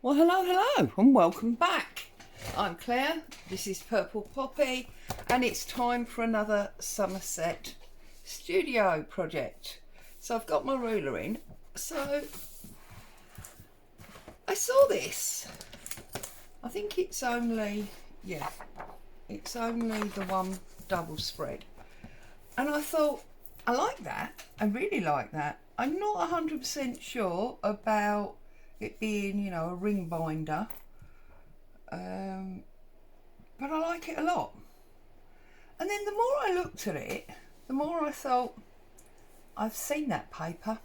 Well, hello, and welcome back. I'm Claire, this is Purple Poppy, and it's time for another Somerset studio project. So I've got my ruler in, so I saw this. I think it's only, it's only the one double spread. And I thought, I like that, I really like that. I'm not 100% sure about it being, you know, a ring binder, but I like it a lot. And then the more I looked at it, the more I thought, I've seen that paper.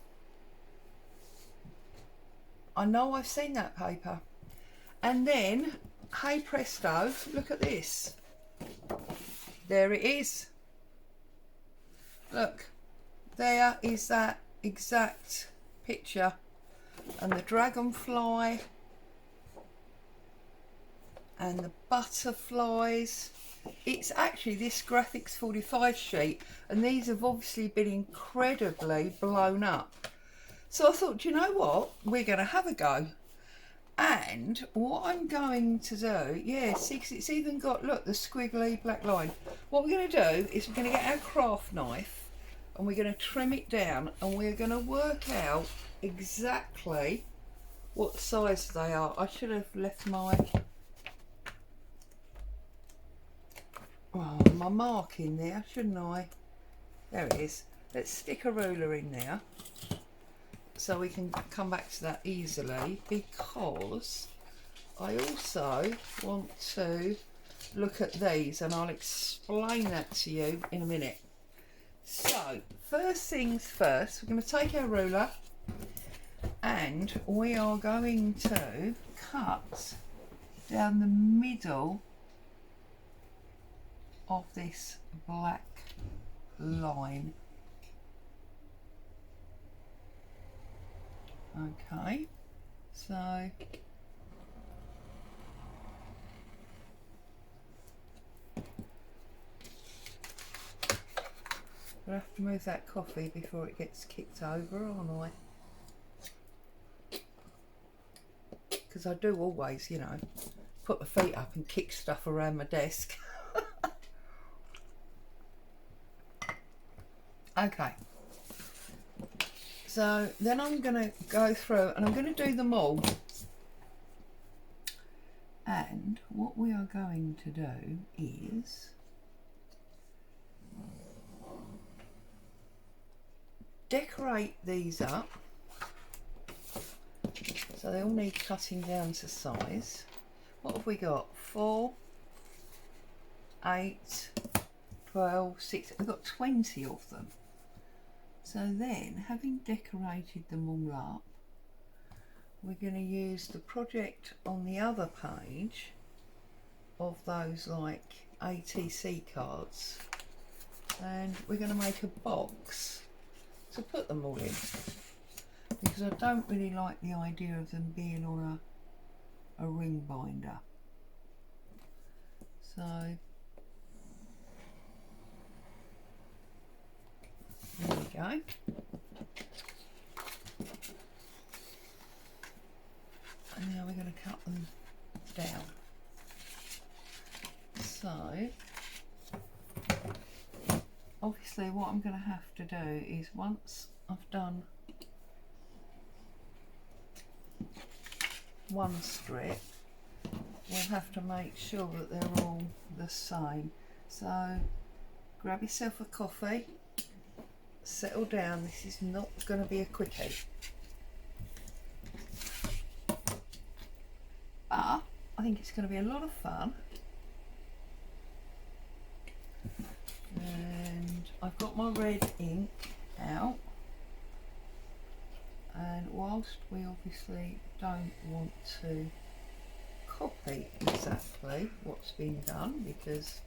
I know I've seen that paper. And then, hey presto, look at this. There it is. Look, there is that exact picture. And the dragonfly and the butterflies. It's actually this Graphics 45 sheet, and these have obviously been incredibly blown up. So I thought, do you know what, we're going to have a go. And what I'm going to do, yeah, see, 'cause it's even got, look, the squiggly black line. What we're going to do is we're going to get our craft knife and we're going to trim it down, and we're going to work out exactly what size they are. I should have left my mark in there, shouldn't I? There it is. Let's stick a ruler in there so we can come back to that easily, because I also want to look at these, and I'll explain that to you in a minute. So first things first, we're going to take our ruler and we are going to cut down the middle of this black line. Okay, so I'll have to move that coffee before it gets kicked over, aren't I? Because I do always, you know, put my feet up and kick stuff around my desk. Okay. So then I'm going to go through and I'm going to do them all. And what we are going to do is decorate these up. So they all need cutting down to size. What have we got? 4, 8, 12, 6. We've got 20 of them. So then, having decorated them all up, we're going to use the project on the other page of those like ATC cards, and we're going to make a box to put them all in, because I don't really like the idea of them being on a ring binder. So there we go. And now we're going to cut them down. So obviously what I'm going to have to do is, once I've done one strip, we'll have to make sure that they're all the same. So grab yourself a coffee, settle down. This is not going to be a quickie, but I think it's going to be a lot of fun. And I've got my red ink out, and whilst we obviously don't want to copy exactly what's been done, because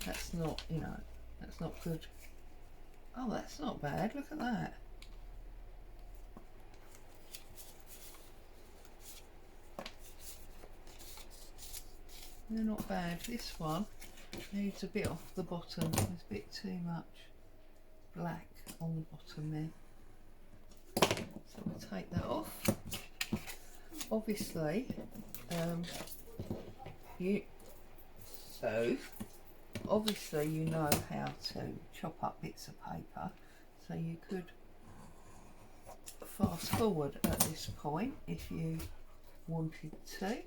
that's not, you know, that's not good. Oh, that's not bad, look at that. They're not bad. This one needs a bit off the bottom. There's a bit too much black on the bottom there. So we'll take that off. obviously obviously you know how to chop up bits of paper, so you could fast forward at this point if you wanted to.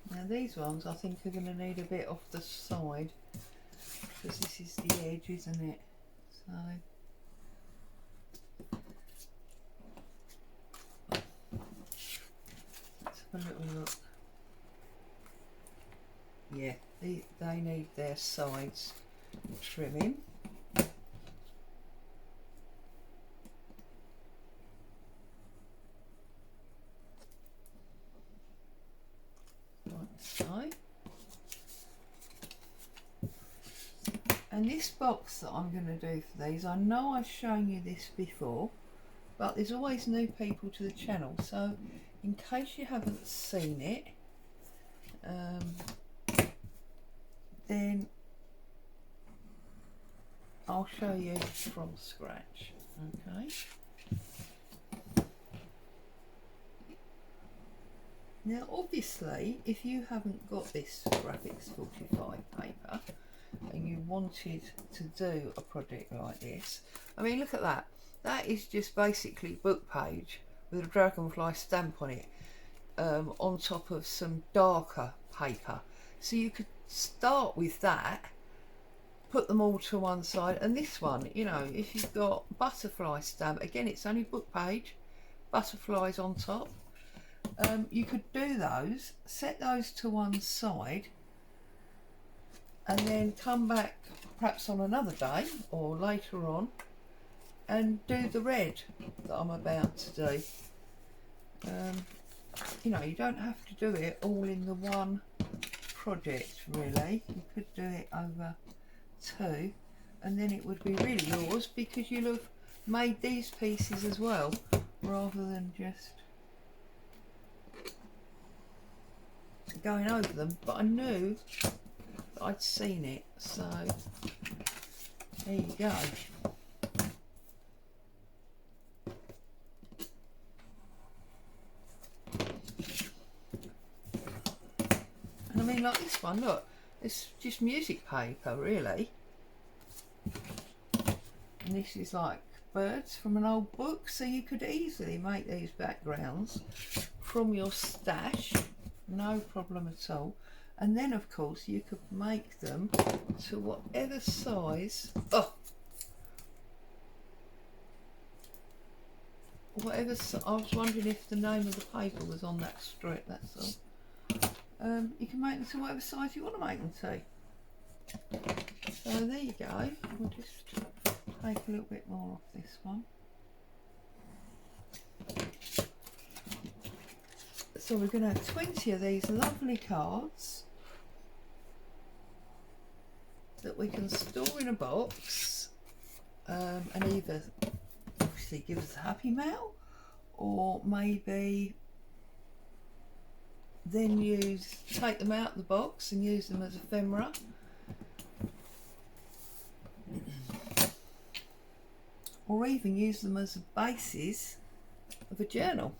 Now these ones I think are going to need a bit off the side because this is the edge, isn't it? So let's have a little look. Yeah, they need their sides trimming. So, and this box that I'm going to do for these, I know I've shown you this before, but there's always new people to the channel, so in case you haven't seen it, then I'll show you from scratch. Okay. Now obviously if you haven't got this Graphics 45 paper and you wanted to do a project like this, I mean look at that, that is just basically book page with a dragonfly stamp on it, on top of some darker paper. So you could start with that, put them all to one side, and this one, you know, if you've got butterfly stamp, again it's only book page, butterflies on top. You could do those, set those to one side, and then come back perhaps on another day or later on and do the red that I'm about to do. You know, you don't have to do it all in the one project really. You could do it over two and then it would be really yours because you'll have made these pieces as well rather than just going over them. But I knew that I'd seen it, so there you go. And I mean, like this one, look, it's just music paper really, and this is like birds from an old book, so you could easily make these backgrounds from your stash, no problem at all. And then of course you could make them to whatever size, I was wondering if the name of the paper was on that strip, that's all. You can make them to whatever size you want to make them to. So there you go. We'll just take a little bit more off this one. So we're going to have 20 of these lovely cards that we can store in a box, and either obviously give us a happy mail, or maybe then take them out of the box and use them as ephemera. Or even use them as the basis of a journal.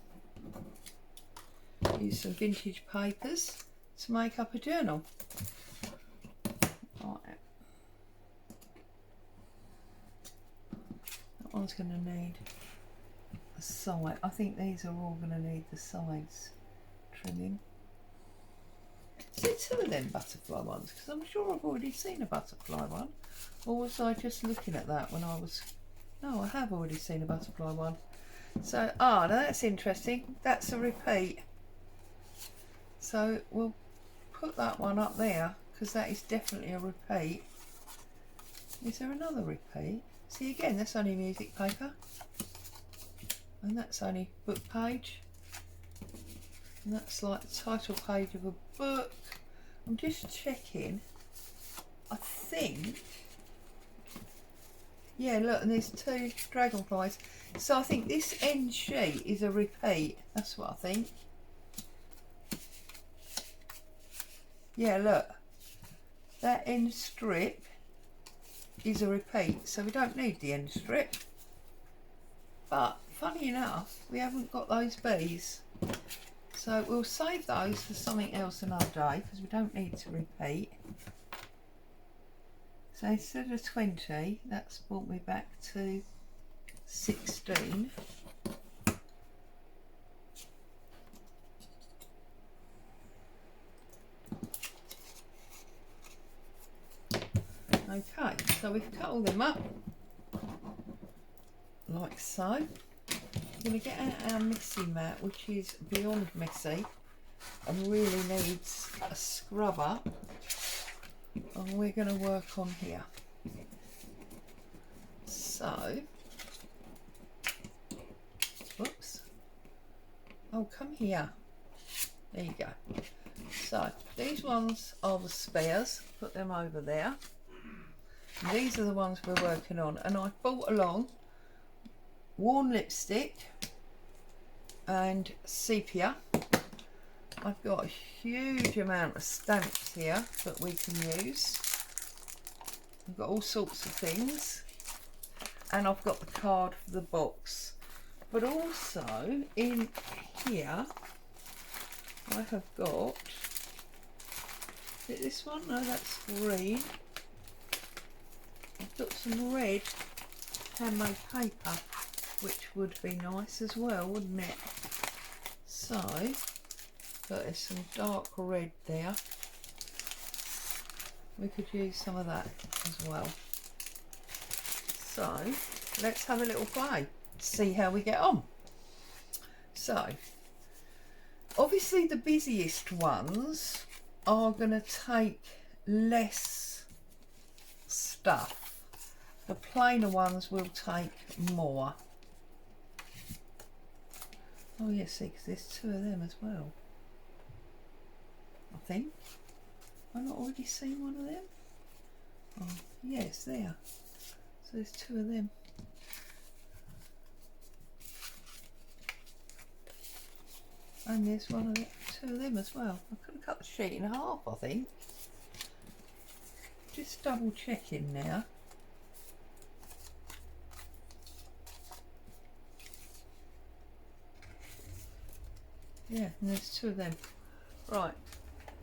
Use some vintage papers to make up a journal. Right. That one's going to need a side. I think these are all going to need the sides trimming. Is it two of them butterfly ones? Because I'm sure I've already seen a butterfly one. Or was I just looking at that when I was... No, I have already seen a butterfly one. So, now that's interesting. That's a repeat. So we'll put that one up there because that is definitely a repeat. Is there another repeat? See, again, that's only music paper. And that's only book page. And that's like the title page of a book. I'm just checking. I think... Yeah, look, and there's two dragonflies. So I think this end sheet is a repeat. That's what I think. Yeah, look, that end strip is a repeat, so we don't need the end strip. But funny enough, we haven't got those bees, so we'll save those for something else another day because we don't need to repeat. So instead of 20, that's brought me back to 16. Okay, so we've cut all them up like so. We're going to get out our messy mat, which is beyond messy and really needs a scrubber, and we're going to work on here. So, whoops, oh, come here, there you go. So these ones are the spares, put them over there. And these are the ones we're working on, and I brought along worn lipstick and sepia. I've got a huge amount of stamps here that we can use. I've got all sorts of things, and I've got the card for the box, but also in here I have got, is it this one? No, that's green. I've got some red handmade paper, which would be nice as well, wouldn't it? So, but there's some dark red there. We could use some of that as well. So, let's have a little play, see how we get on. So, obviously the busiest ones are going to take less stuff. The plainer ones will take more. Oh yes, see, because there's two of them as well. I think. Have I not already seen one of them? Oh, yes, there. So there's two of them. And there's one of the, two of them as well. I could have cut the sheet in half, I think. Just double checking now. Yeah, and there's two of them. Right,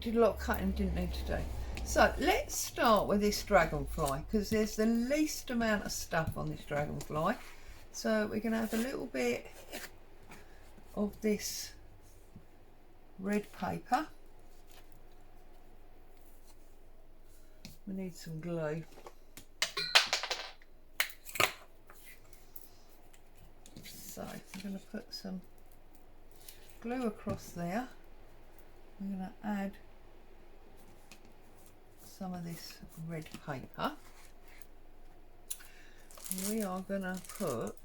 did a lot of cutting, didn't need to do. So let's start with this dragonfly, because there's the least amount of stuff on this dragonfly. So we're going to have a little bit of this red paper. We need some glue. So I'm going to put some glue across there. I'm going to add some of this red paper. We are going to put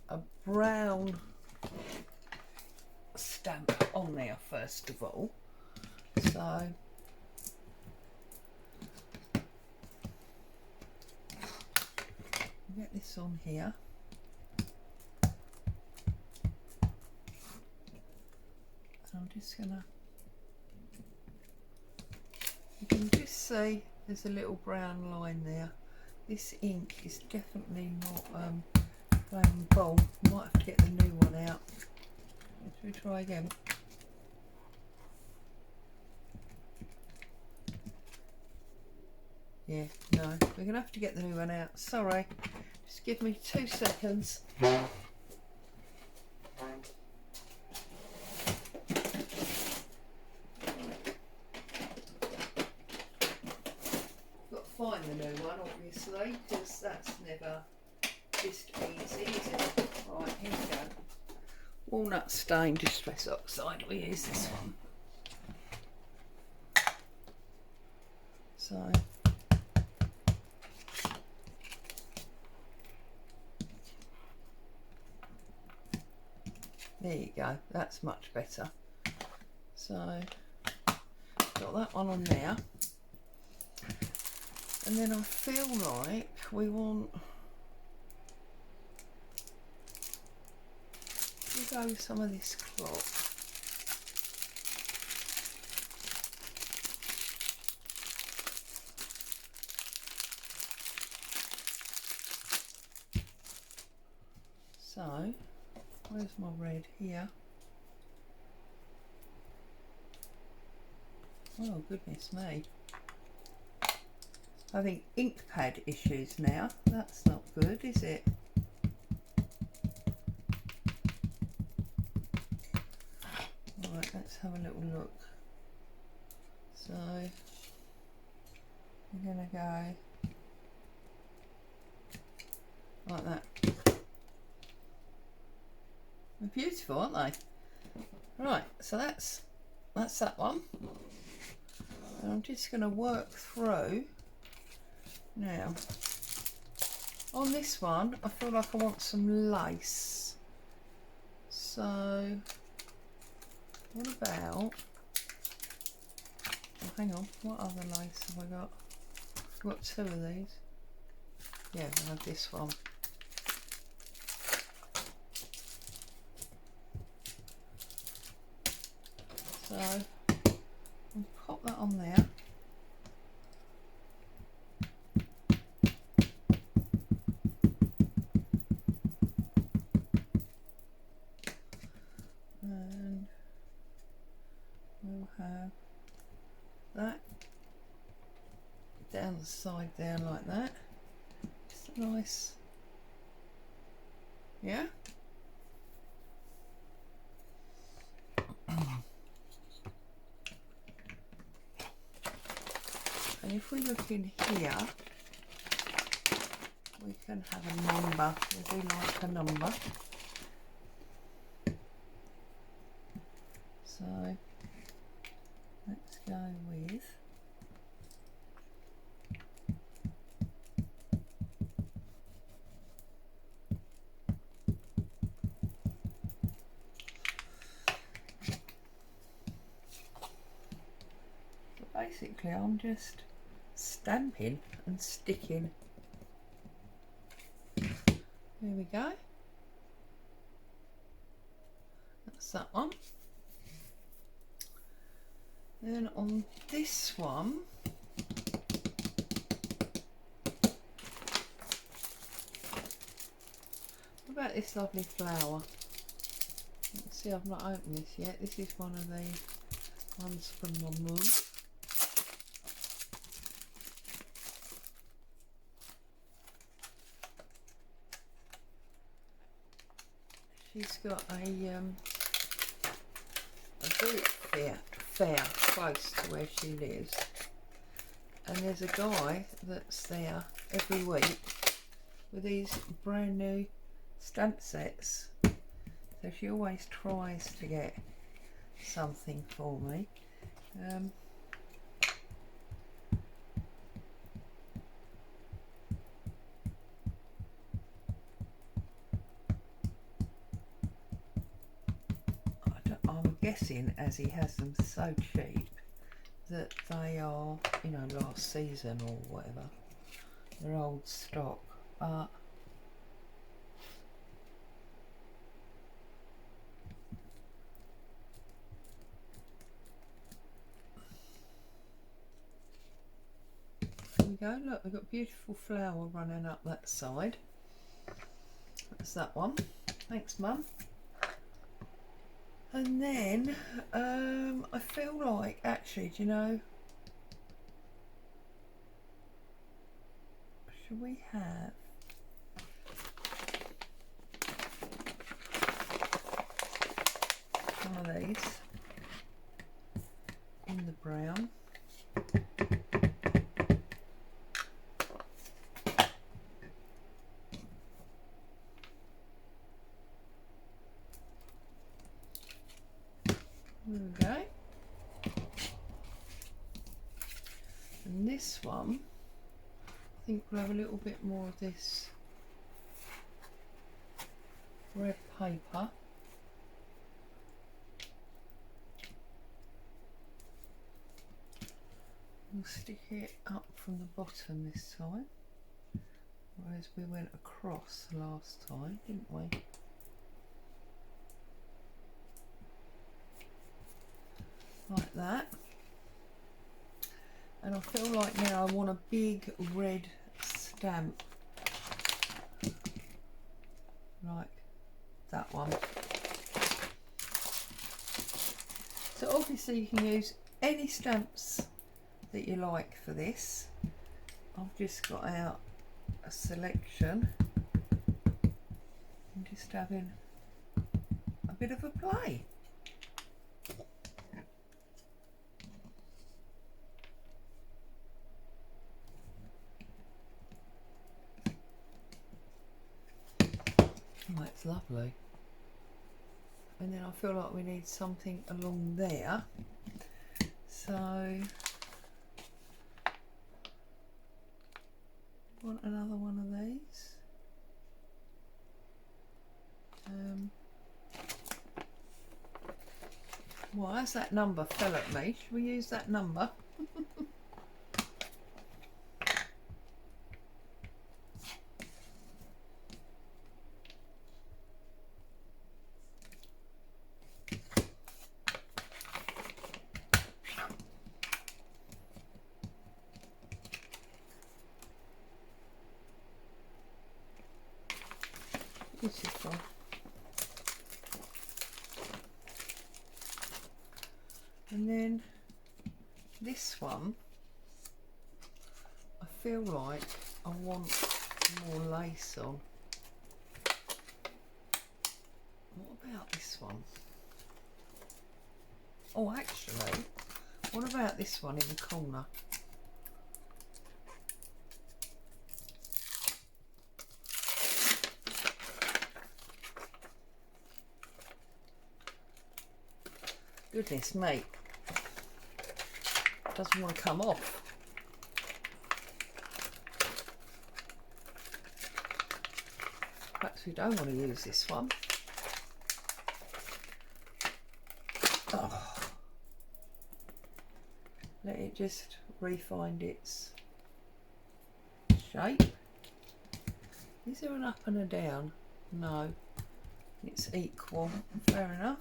a brown stamp on there first of all. So get this on here. I'm just gonna, you can just see there's a little brown line there. This ink is definitely not playing ball. Might have to get the new one out. Should we try again? Yeah, no, we're gonna have to get the new one out. Sorry, just give me 2 seconds. Find the new one, obviously, because that's never just easy, is it? Right, here we go. Walnut stain distress oxide, we use this one. So there you go, that's much better. So got that one on there. And then I feel like we want to go with some of this cloth. So, where's my red? Here. Oh, goodness me. Having ink pad issues now. That's not good, is it? Right, let's have a little look. So, we're going to go like that. They're beautiful, aren't they? Right, so that's that one. And I'm just going to work through. Now, on this one, I feel like I want some lace. So, what about, oh, hang on, what other lace have I got? I've got two of these. Yeah, I have this one. So, I'll pop that on there. And we'll have that down the side there like that. Just a nice, yeah. And if we look in here, we can have a number. We do like a number. So let's go with so basically I'm just stamping and sticking. There we go. That's that one. Then on this one, what about this lovely flower? Let's see, I've not opened this yet. This is one of the ones from my mum. She's got a boot fair close to where she lives, and there's a guy that's there every week with these brand new stamp sets, so she always tries to get something for me. I'm guessing, as he has them so cheap, that they are, you know, last season or whatever. They're old stock, but there we go. Look, we've got a beautiful flower running up that side. That's that one. Thanks, Mum. And then I feel like, actually, do you know, should we have one of these in the brown? There we go. And this one, I think we'll have a little bit more of this red paper. We'll stick it up from the bottom this time, whereas we went across last time, didn't we? Like that. And I feel like now I want a big red stamp like that one. So obviously you can use any stamps that you like for this. I've just got out a selection. I'm just having a bit of a play. Oh, that's lovely. And then I feel like we need something along there. So want another one of these. Well, as that number fell at me, should we use that number? This is fun. And then this one, I feel like I want more lace on. What about this one? Oh, actually, what about this one in the corner? Goodness me, doesn't want to come off. Perhaps we don't want to use this one. Oh. Let it just refine its shape. Is there an up and a down? No, it's equal. Fair enough.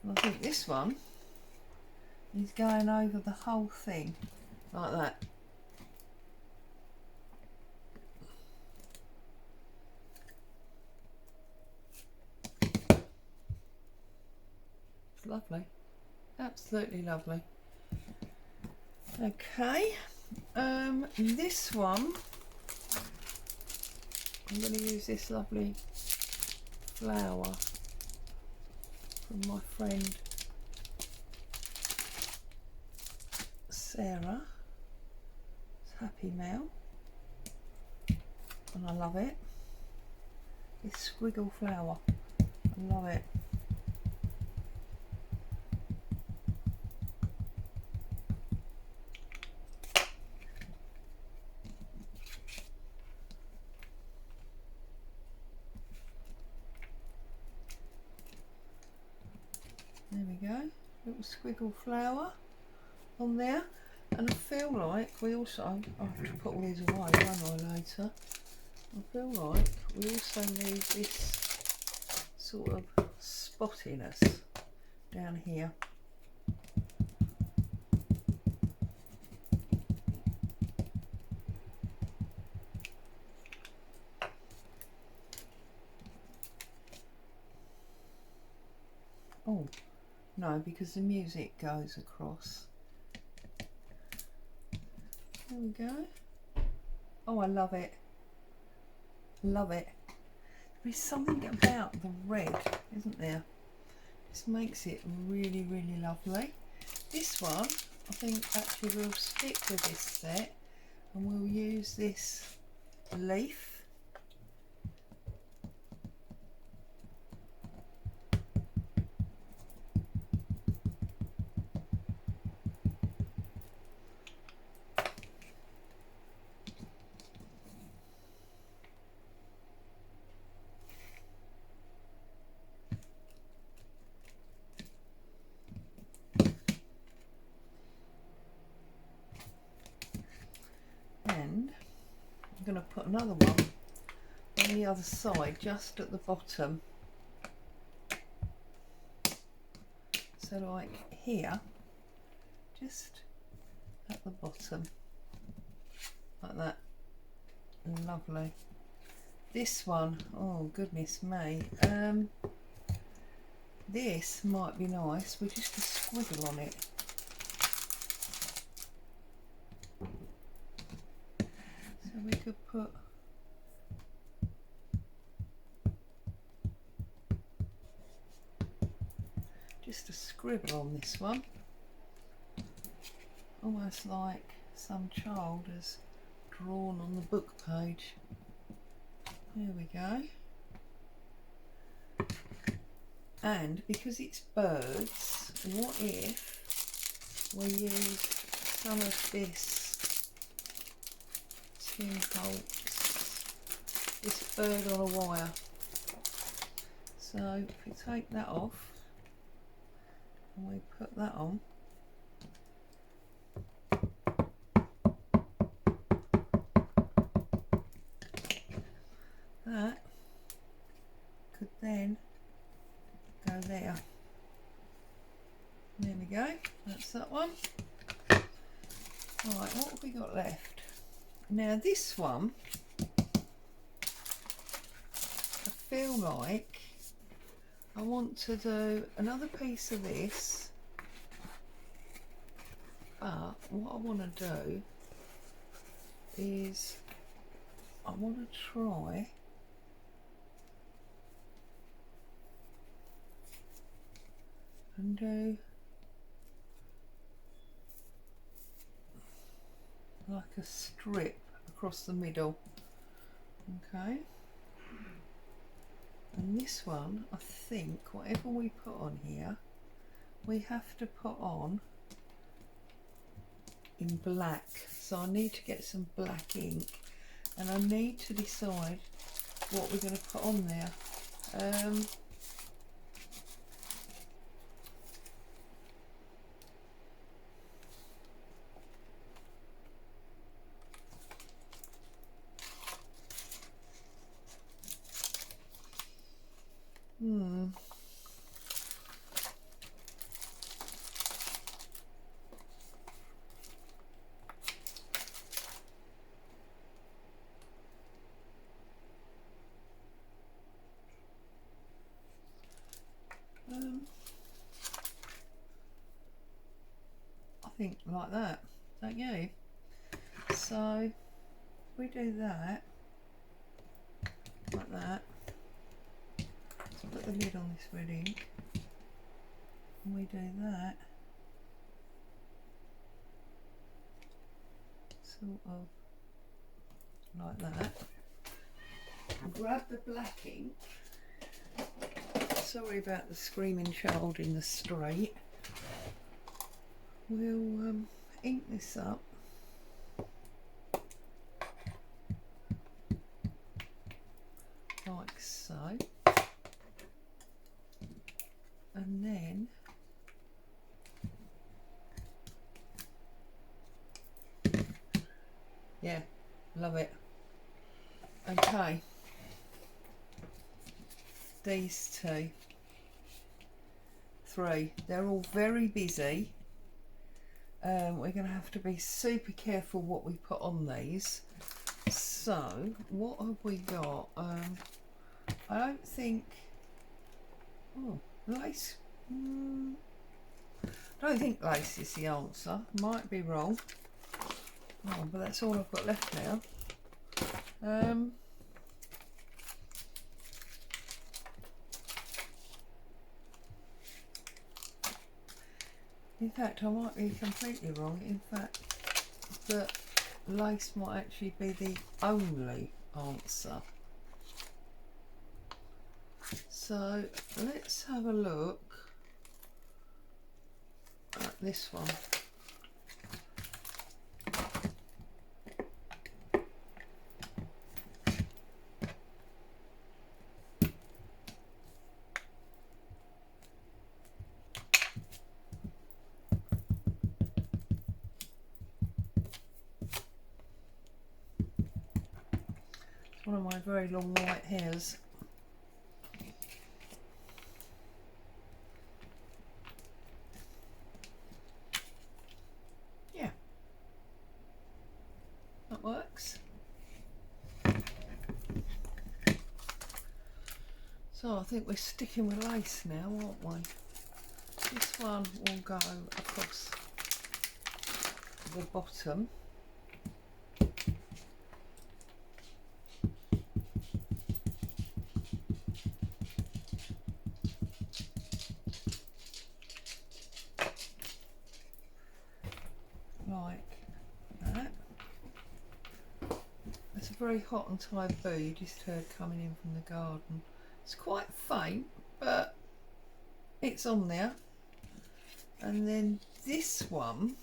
I think this one is going over the whole thing like that. It's lovely, absolutely lovely. Okay, this one, I'm going to use this lovely flower from my friend Sarah. It's Happy Mail, and I love it. This squiggle flower, I love it. There we go, little squiggle flower on there, and I feel like we also, I'll have to put all these away, won't I, later? I feel like we also need this sort of spottiness down here. Oh. No, because the music goes across. There we go. Oh, I love it. Love it. There's something about the red, isn't there? This makes it really, really lovely. This one, I think actually we'll stick with this set and we'll use this leaf. And I'm going to put another one on the other side, just at the bottom, So like here, just at the bottom, like that. Lovely. This one, oh goodness me, this might be nice with just a squiggle on it. So we could put just a scribble on this one, almost like some child has drawn on the book page. There we go. And because it's birds, what if we use some of this Tim Holtz, this bird on a wire? So if we take that off and we put that on, that could then go there. There we go, that's that one. Right, what have we got left? Now this one, I feel like I want to do another piece of this, but what I want to do is I want to try and do like a strip across the middle. Okay, and this one, I think whatever we put on here, we have to put on in black. So I need to get some black ink, and I need to decide what we're going to put on there. I think like that, don't you? So we do that, like that. Let's put the lid on this red ink, and we do that, sort of like that. Grab the black ink. Sorry about the screaming child in the street. We'll ink this up. Like so. And then yeah, love it. Okay. These two. 3. They're all very busy. We're going to have to be super careful what we put on these. So what have we got? I don't think, oh, lace. I don't think lace is the answer. Might be wrong. Oh, but that's all I've got left now. In fact, I might be completely wrong. In fact, that lace might actually be the only answer. So let's have a look at this one. One of my very long white hairs. Fox. So I think we're sticking with lace now, aren't we? This one will go across the bottom. Like that. It's a very hot and tired boo you just heard coming in from the garden. It's quite faint, but it's on there. And then this one,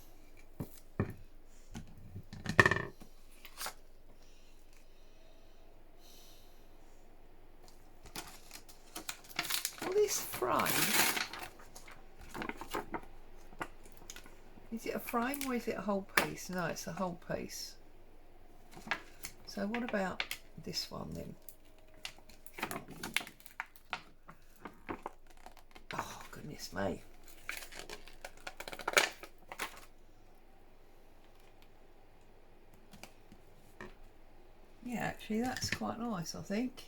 well, this frame, is it a frame or is it a whole piece? No, it's a whole piece. So what about this one then? Oh, goodness me. Yeah, actually that's quite nice, I think.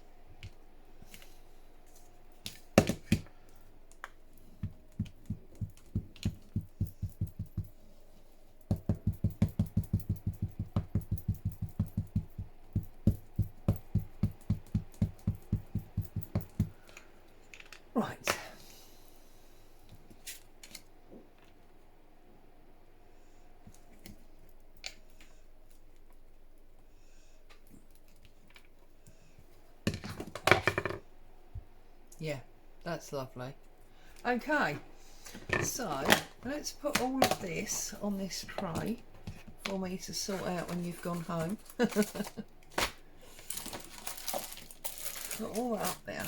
Right. Yeah, that's lovely. Okay, so let's put all of this on this tray for me to sort out when you've gone home. Put all that up there.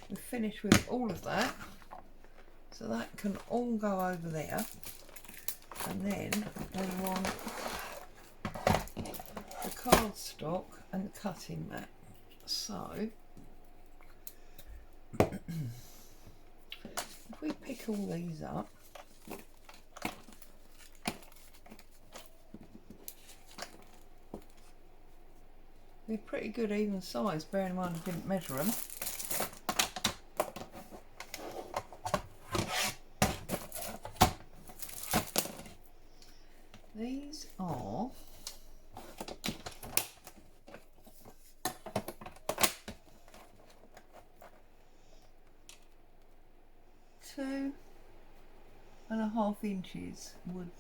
We've finished with all of that, so that can all go over there. And then we want the cardstock and the cutting mat. So if we pick all these up, they're pretty good even size, bearing in mind I didn't measure them. These are 2.5 inches wood.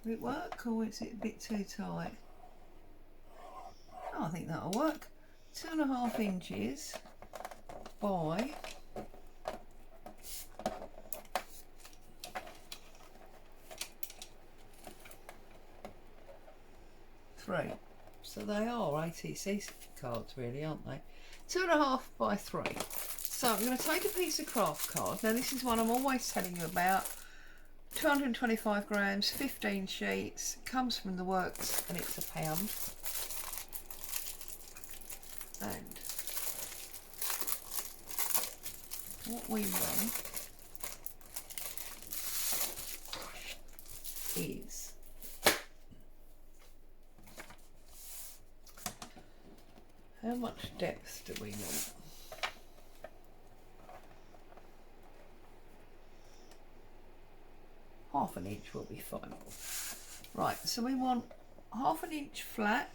Will it work or is it a bit too tight? Oh, I think that'll work. 2.5 inches by 3. So they are ATC cards really, aren't they? 2.5 by 3. So I'm going to take a piece of craft card. Now this is one I'm always telling you about. 225 grams, 15 sheets, comes from the works and it's £1. And what we want is how much depth do we want? Half an inch will be fine. Right, so we want half an inch flat.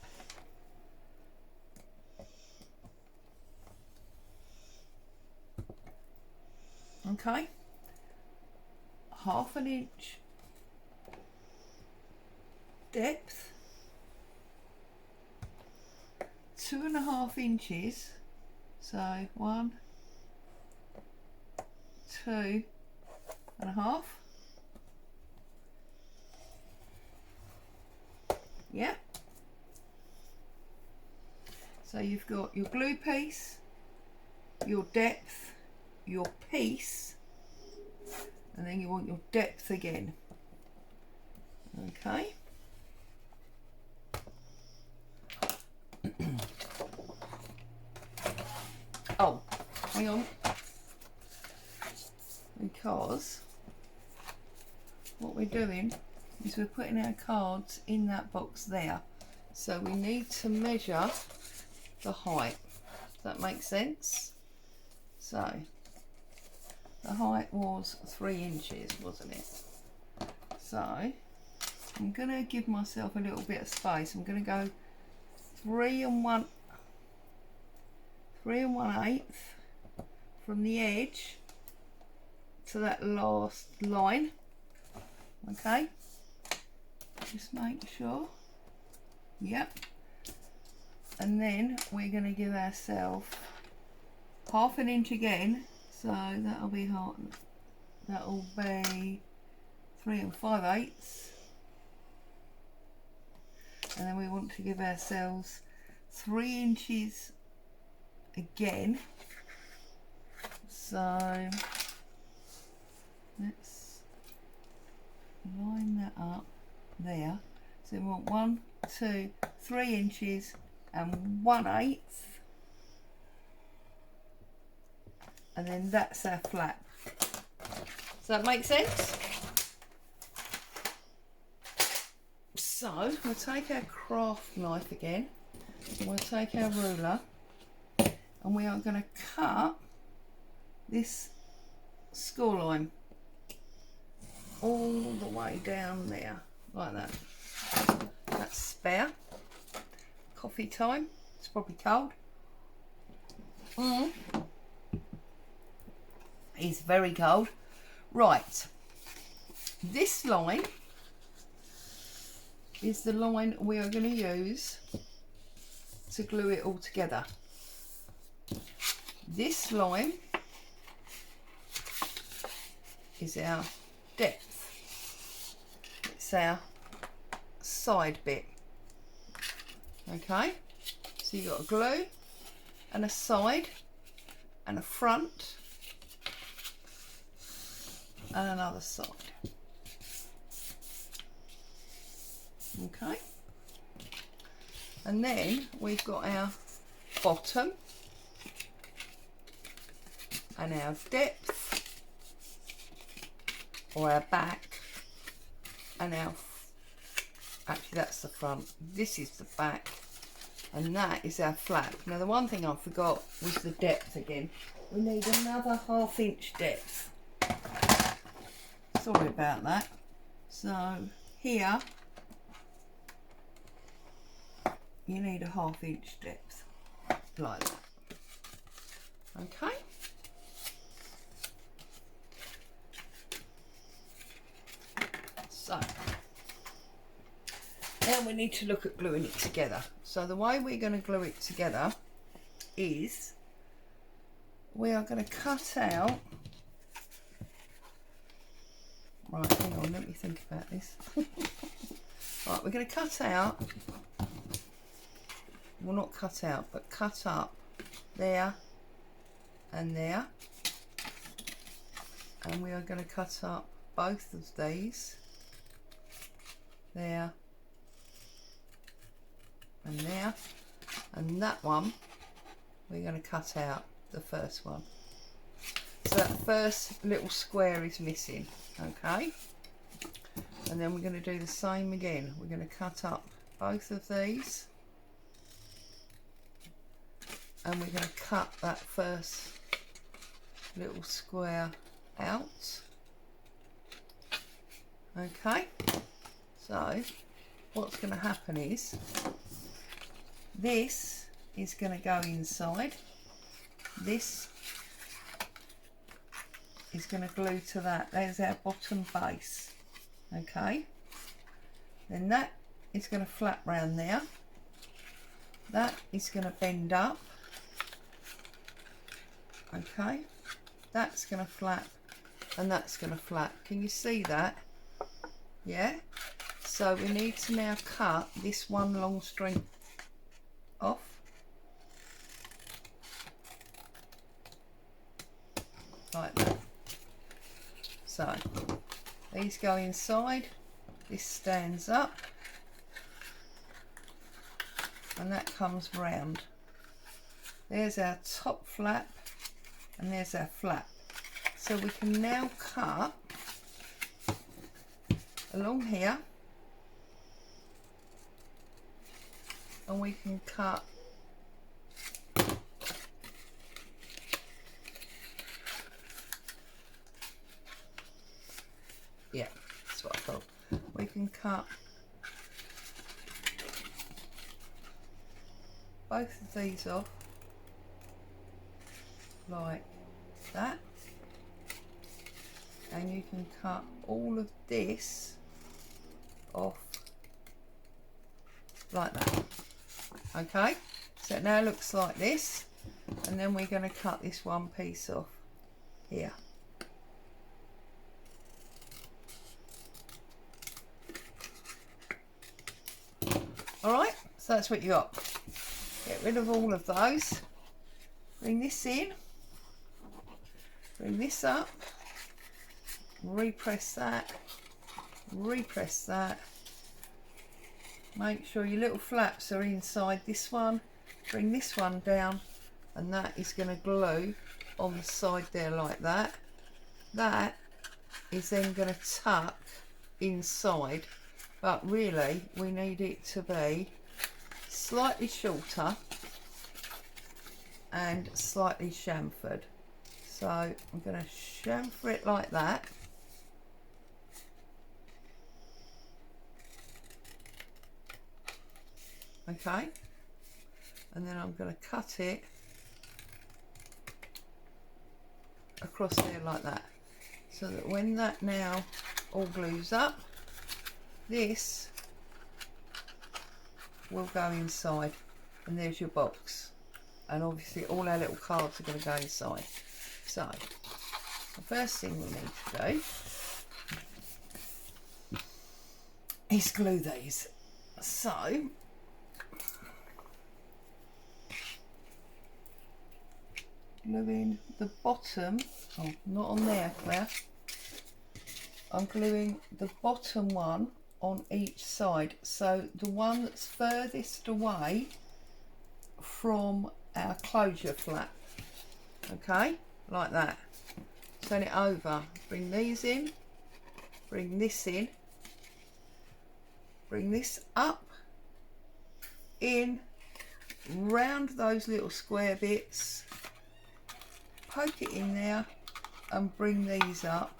Okay. Half an inch depth. 2.5 inches. So 1, 2.5. Yeah. So you've got your glue piece, your depth, your piece, and then you want your depth again. Okay. Oh, hang on. Because what we're doing is we're putting our cards in that box there. So we need to measure the height. Does that make sense? So the height was 3 inches, wasn't it? So I'm going to give myself a little bit of space. I'm going to go 3 1/8 from the edge to that last line. Okay, just make sure. Yep. And then we're going to give ourselves 1/2 inch again, so that'll be 3 5/8, and then we want to give ourselves 3 inches again. So let's line that up there. So we want 1, 2, 3 inches and 1/8, and then that's our flap. Does that make sense? So we'll take our craft knife again, and we'll take our ruler, and we are going to cut this score line all the way down there, like that. That's spare. Coffee time. It's probably cold. It's very cold. Right. This line is the line we are going to use to glue it all together. This line is our depth. It's our side bit. Okay, so you've got a glue and a side and a front and another side. Okay, and then we've got our bottom and our depth, or our back, and our, actually that's the front, this is the back, and that is our flap. Now the one thing I forgot was the depth again. We need another 1/2 inch depth. Sorry about that. So here you need a 1/2 inch depth, like that. Okay. So now we need to look at gluing it together. So the way we're going to glue it together is we are going to cut out, right, hang on, let me think about this. Right, we're going to cut out, well not cut out, but cut up there and there, and we are going to cut up both of these there and there, and that one we're going to cut out, the first one. So that first little square is missing. Okay, and then we're going to do the same again. We're going to cut up both of these, and we're going to cut that first little square out. Okay, so what's going to happen is this is going to go inside, this is going to glue to that. There's our bottom base. Okay, then that is going to flap round there, that is going to bend up. Okay, that's going to flap, and that's going to flap. Can you see that? Yeah, so we need to now cut this one long string off. Like that. So these go inside, this stands up, and that comes round. There's our top flap, and there's our flap. So we can now cut along here and we can cut yeah, that's what I thought. We can cut both of these off like that, and you can cut all of this off like that. Okay, so it now looks like this, and then we're going to cut this one piece off here. Alright, so that's what you got. Get rid of all of those. Bring this in. Bring this up. Repress that. Repress that. Make sure your little flaps are inside this one. Bring this one down, and that is going to glue on the side there like that. That is then going to tuck inside, but really we need it to be slightly shorter and slightly chamfered. So I'm going to chamfer it like that. Okay, and then I'm going to cut it across there like that, so that when that now all glues up, this will go inside, and there's your box, and obviously all our little cards are going to go inside. So the first thing we need to do is glue these. So gluing the bottom, oh, not on there, Claire. I'm gluing the bottom one on each side, so the one that's furthest away from our closure flap. Okay, like that. Turn it over, bring these in, bring this in, bring this up, in, round those little square bits, poke it in there, and bring these up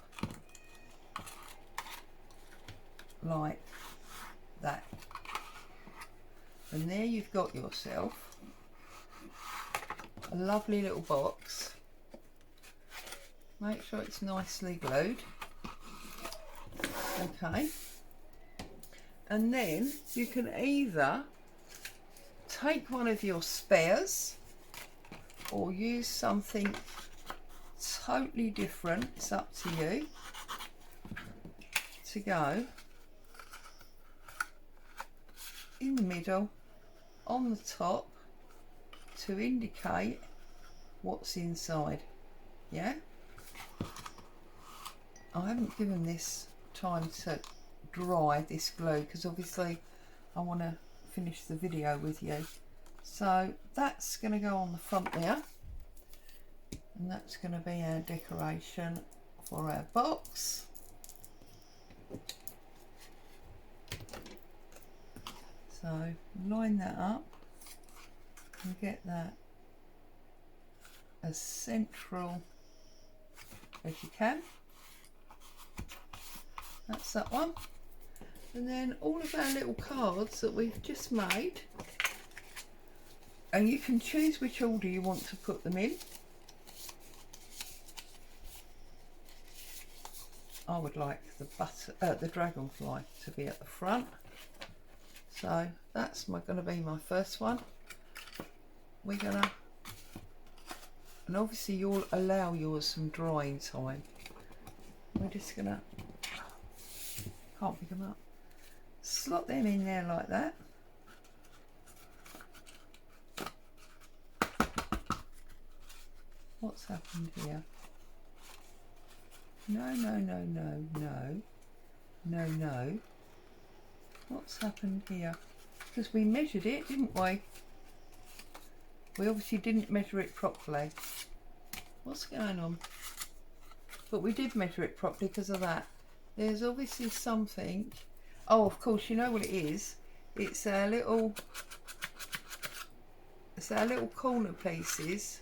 like that. And there you've got yourself a lovely little box. Make sure it's nicely glued. Okay, and then you can either take one of your spares or use something totally different, it's up to you, to go in the middle, on the top, to indicate what's inside. Yeah, I haven't given this time to dry, this glue, because obviously I want to finish the video with you. So that's going to go on the front there, and that's going to be our decoration for our box. So line that up and get that as central as you can. That's that one. And then all of our little cards that we've just made, and you can choose which order you want to put them in. I would like the dragonfly to be at the front, so that's going to be my first one. We're gonna, and obviously you'll allow yours some drying time. We're just gonna, can't pick them up, slot them in there like that. What's happened here? No, no, no, no, no, no, no. What's happened here? Because we measured it, didn't we? We obviously didn't measure it properly. What's going on? But we did measure it properly because of that. There's obviously something. Oh, of course, you know what it is. It's our little it's our little corner pieces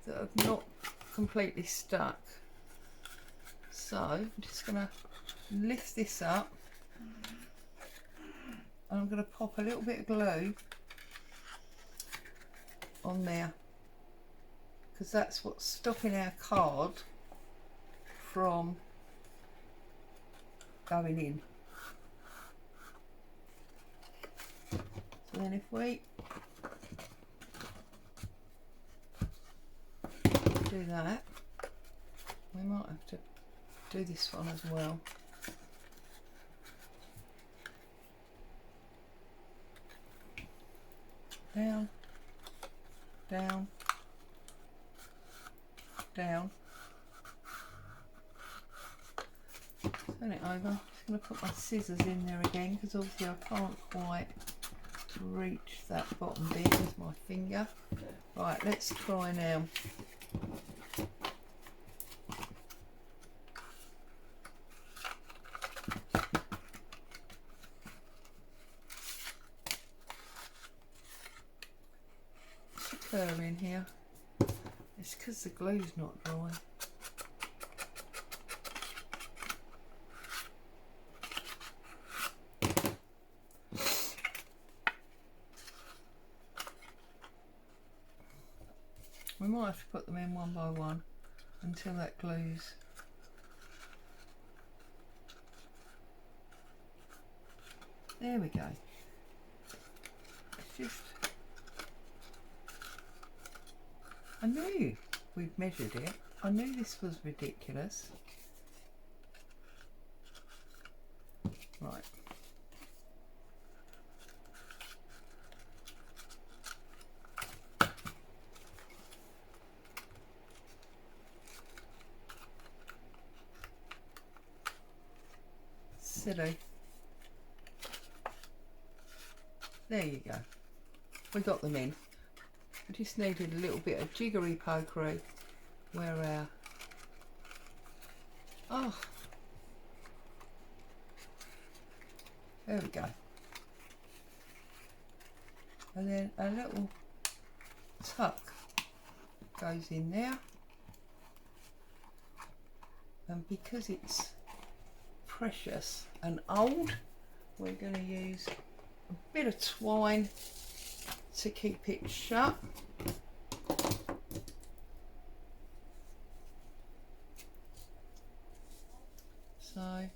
that have not completely stuck. So I'm just going to lift this up and I'm going to pop a little bit of glue on there, because that's what's stopping our card from going in. So then if we do that, we might have to do this one as well. Down, down, down. Turn it over. I'm just going to put my scissors in there again, because obviously I can't quite reach that bottom bit with my finger. Right, let's try now. In here, it's because the glue's not dry. We might have to put them in one by one until that glue's. There we go. It's just, I knew we'd measured it. I knew this was ridiculous. Right. Silly. There you go. We got them in. I just needed a little bit of jiggery pokery where our, there we go. And then a little tuck goes in there, and because it's precious and old, we're going to use a bit of twine to keep it shut. So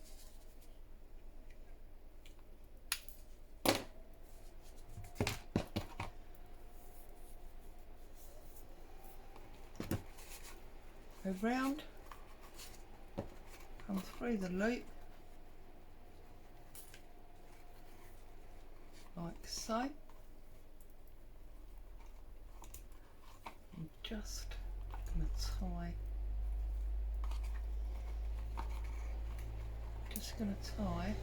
go round, come through the loop like so. Just going to tie,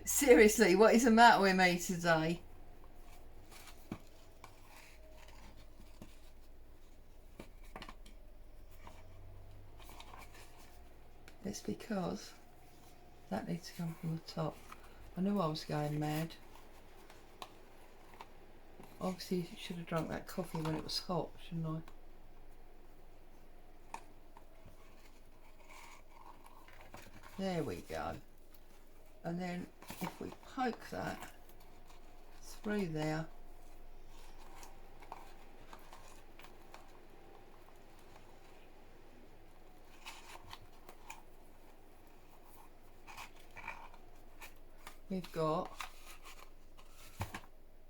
Seriously, what is the matter with me today? It's because that needs to come from the top. I knew I was going mad. Obviously, you should have drunk that coffee when it was hot, shouldn't I? There we go. And then if we poke that through there, we've got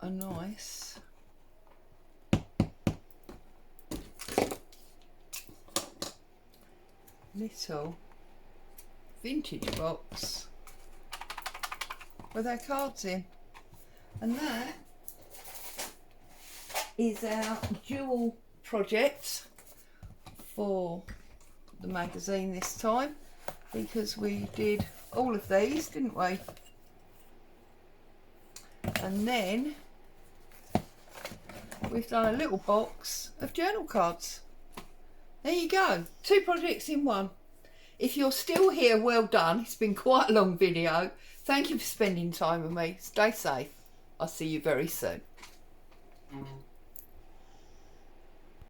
a nice little vintage box with our cards in, and that is our jewel project for the magazine this time, because we did all of these, didn't we? And then we've done a little box of journal cards. There you go, 2 projects in one. If you're still here, well done. It's been quite a long video, Thank you for spending time with me. Stay safe. I'll see you very soon.